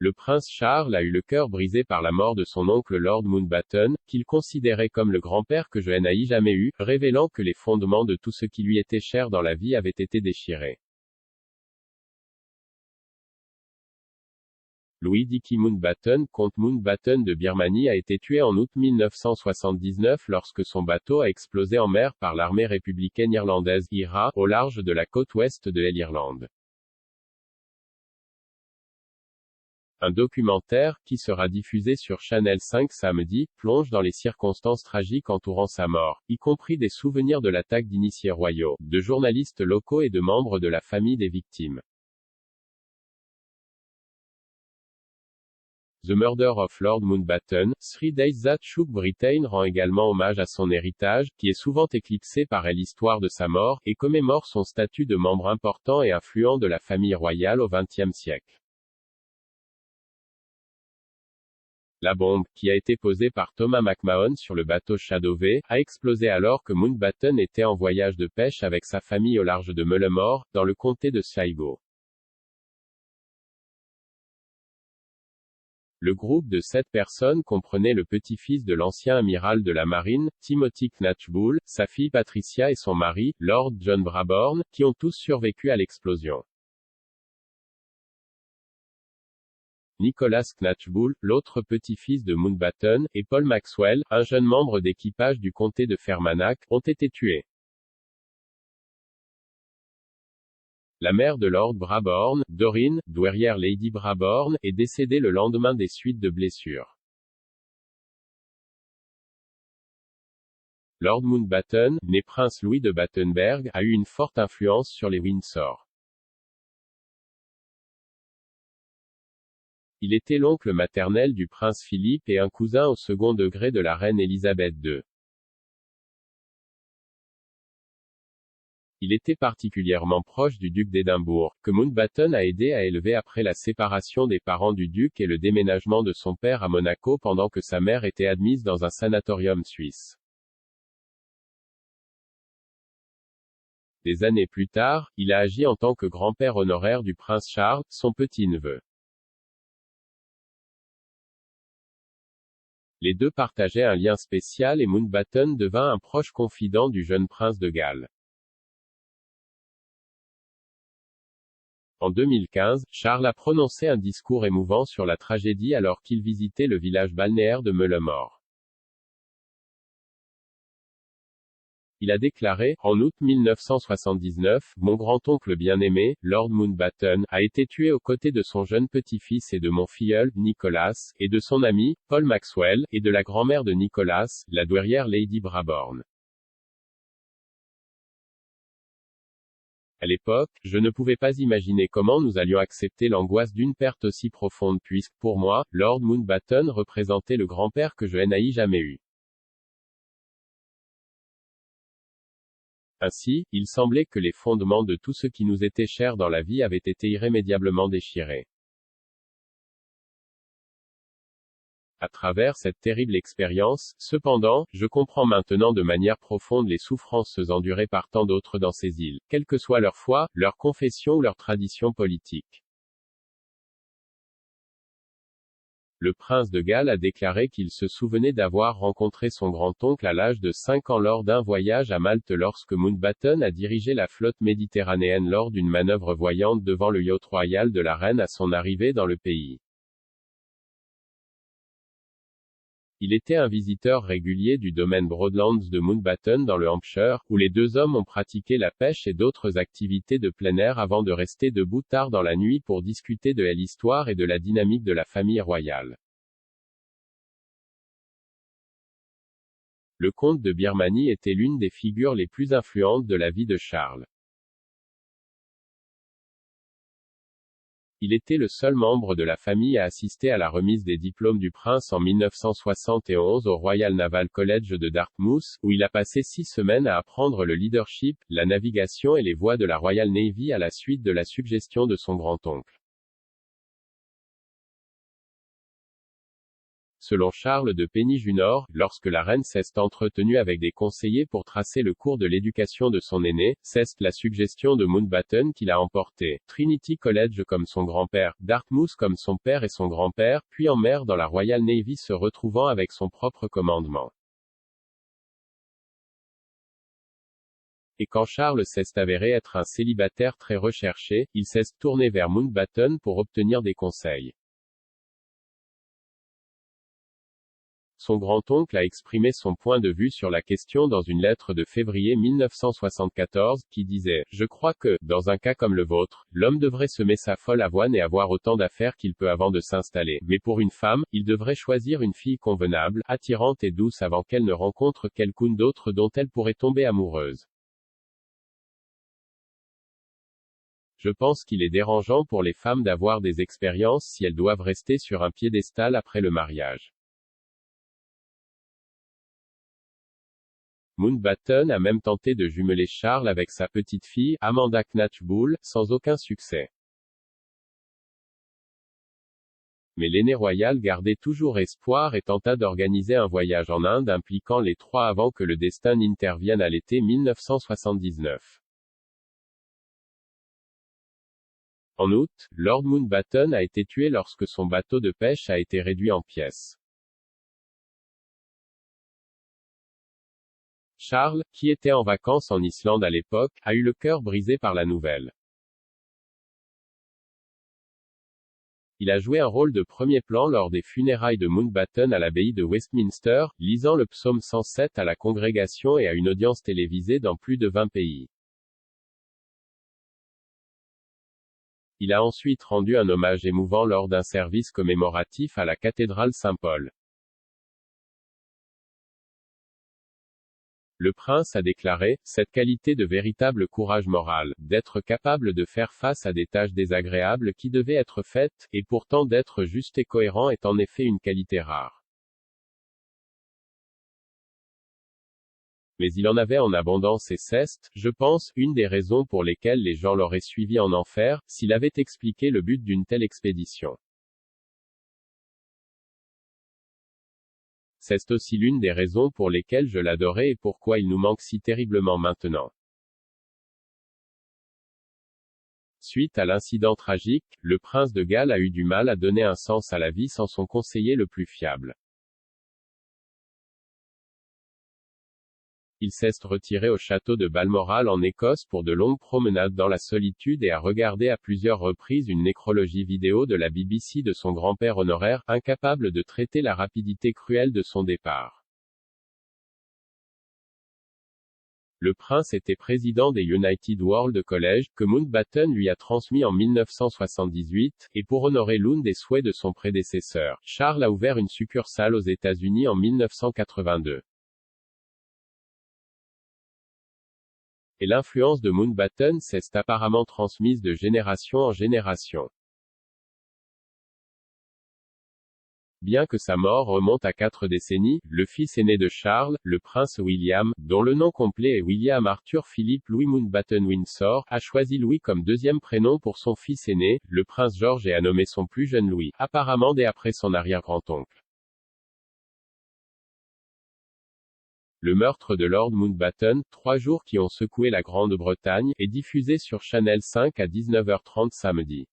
Le prince Charles a eu le cœur brisé par la mort de son oncle Lord Mountbatten, qu'il considérait comme le grand-père que je n'ai jamais eu, révélant que les fondements de tout ce qui lui était cher dans la vie avaient été déchirés. Louis Dickey Mountbatten, comte Mountbatten de Birmanie a été tué en août 1979 lorsque son bateau a explosé en mer par l'armée républicaine irlandaise, IRA, au large de la côte ouest de l'Irlande. Un documentaire, qui sera diffusé sur Channel 5 samedi, plonge dans les circonstances tragiques entourant sa mort, y compris des souvenirs de l'attaque d'initiés royaux, de journalistes locaux et de membres de la famille des victimes. The Murder of Lord Mountbatten, 3 Days That Shook Britain rend également hommage à son héritage, qui est souvent éclipsé par l'histoire de sa mort, et commémore son statut de membre important et influent de la famille royale au XXe siècle. La bombe, qui a été posée par Thomas McMahon sur le bateau Shadow V, a explosé alors que Mountbatten était en voyage de pêche avec sa famille au large de Mullemore, dans le comté de Sligo. Le groupe de 7 personnes comprenait le petit-fils de l'ancien amiral de la marine, Timothy Knatchbull, sa fille Patricia et son mari, Lord John Brabourne, qui ont tous survécu à l'explosion. Nicholas Knatchbull, l'autre petit-fils de Mountbatten, et Paul Maxwell, un jeune membre d'équipage du comté de Fermanagh, ont été tués. La mère de Lord Brabourne, Doreen, douairière Lady Brabourne, est décédée le lendemain des suites de blessures. Lord Mountbatten, né prince Louis de Battenberg, a eu une forte influence sur les Windsor. Il était l'oncle maternel du prince Philippe et un cousin au second degré de la reine Élisabeth II. Il était particulièrement proche du duc d'Édimbourg, que Mountbatten a aidé à élever après la séparation des parents du duc et le déménagement de son père à Monaco pendant que sa mère était admise dans un sanatorium suisse. Des années plus tard, il a agi en tant que grand-père honoraire du prince Charles, son petit-neveu. Les deux partageaient un lien spécial et Mountbatten devint un proche confident du jeune prince de Galles. En 2015, Charles a prononcé un discours émouvant sur la tragédie alors qu'il visitait le village balnéaire de Mullemore. Il a déclaré, en août 1979, « Mon grand-oncle bien-aimé, Lord Mountbatten, a été tué aux côtés de son jeune petit-fils et de mon filleul, Nicholas, et de son ami, Paul Maxwell, et de la grand-mère de Nicholas, la douairière Lady Brabourne. À l'époque, je ne pouvais pas imaginer comment nous allions accepter l'angoisse d'une perte aussi profonde puisque, pour moi, Lord Mountbatten représentait le grand-père que je n'ai jamais eu. Ainsi, il semblait que les fondements de tout ce qui nous était cher dans la vie avaient été irrémédiablement déchirés. À travers cette terrible expérience, cependant, je comprends maintenant de manière profonde les souffrances endurées par tant d'autres dans ces îles, quelle que soit leur foi, leur confession ou leur tradition politique. Le prince de Galles a déclaré qu'il se souvenait d'avoir rencontré son grand-oncle à l'âge de 5 ans lors d'un voyage à Malte lorsque Mountbatten a dirigé la flotte méditerranéenne lors d'une manœuvre voyante devant le yacht royal de la reine à son arrivée dans le pays. Il était un visiteur régulier du domaine Broadlands de Mountbatten dans le Hampshire, où les deux hommes ont pratiqué la pêche et d'autres activités de plein air avant de rester debout tard dans la nuit pour discuter de l'histoire et de la dynamique de la famille royale. Le comte de Birmanie était l'une des figures les plus influentes de la vie de Charles. Il était le seul membre de la famille à assister à la remise des diplômes du prince en 1971 au Royal Naval College de Dartmouth, où il a passé 6 semaines à apprendre le leadership, la navigation et les voies de la Royal Navy à la suite de la suggestion de son grand-oncle. Selon Charles de Penny Jr., lorsque la reine s'est entretenue avec des conseillers pour tracer le cours de l'éducation de son aîné, c'est la suggestion de Mountbatten qui l'a emporté. Trinity College comme son grand-père, Dartmouth comme son père et son grand-père, puis en mer dans la Royal Navy se retrouvant avec son propre commandement. Et quand Charles s'est avéré être un célibataire très recherché, il s'est tourné vers Mountbatten pour obtenir des conseils. Son grand-oncle a exprimé son point de vue sur la question dans une lettre de février 1974, qui disait « Je crois que, dans un cas comme le vôtre, l'homme devrait semer sa folle avoine et avoir autant d'affaires qu'il peut avant de s'installer. Mais pour une femme, il devrait choisir une fille convenable, attirante et douce avant qu'elle ne rencontre quelqu'une d'autre dont elle pourrait tomber amoureuse. Je pense qu'il est dérangeant pour les femmes d'avoir des expériences si elles doivent rester sur un piédestal après le mariage. » Mountbatten a même tenté de jumeler Charles avec sa petite-fille, Amanda Knatchbull, sans aucun succès. Mais l'aîné royal gardait toujours espoir et tenta d'organiser un voyage en Inde impliquant les trois avant que le destin n'intervienne à l'été 1979. En août, Lord Mountbatten a été tué lorsque son bateau de pêche a été réduit en pièces. Charles, qui était en vacances en Islande à l'époque, a eu le cœur brisé par la nouvelle. Il a joué un rôle de premier plan lors des funérailles de Mountbatten à l'abbaye de Westminster, lisant le psaume 107 à la congrégation et à une audience télévisée dans plus de 20 pays. Il a ensuite rendu un hommage émouvant lors d'un service commémoratif à la cathédrale Saint-Paul. Le prince a déclaré, cette qualité de véritable courage moral, d'être capable de faire face à des tâches désagréables qui devaient être faites, et pourtant d'être juste et cohérent est en effet une qualité rare. Mais il en avait en abondance et c'est, je pense, une des raisons pour lesquelles les gens l'auraient suivi en enfer, s'il avait expliqué le but d'une telle expédition. C'est aussi l'une des raisons pour lesquelles je l'adorais et pourquoi il nous manque si terriblement maintenant. Suite à l'incident tragique, le prince de Galles a eu du mal à donner un sens à la vie sans son conseiller le plus fiable. Il s'est retiré au château de Balmoral en Écosse pour de longues promenades dans la solitude et a regardé à plusieurs reprises une nécrologie vidéo de la BBC de son grand-père honoraire, incapable de traiter la rapidité cruelle de son départ. Le prince était président des United World College, que Mountbatten lui a transmis en 1978, et pour honorer l'un des souhaits de son prédécesseur, Charles a ouvert une succursale aux États-Unis en 1982. Et l'influence de Mountbatten s'est apparemment transmise de génération en génération. Bien que sa mort remonte à 4 décennies, le fils aîné de Charles, le prince William, dont le nom complet est William Arthur Philip Louis Mountbatten Windsor, a choisi Louis comme deuxième prénom pour son fils aîné, le prince George, et a nommé son plus jeune Louis, apparemment dès après son arrière-grand-oncle. Le meurtre de Lord Mountbatten, 3 jours qui ont secoué la Grande-Bretagne, est diffusé sur Channel 5 à 19h30 samedi.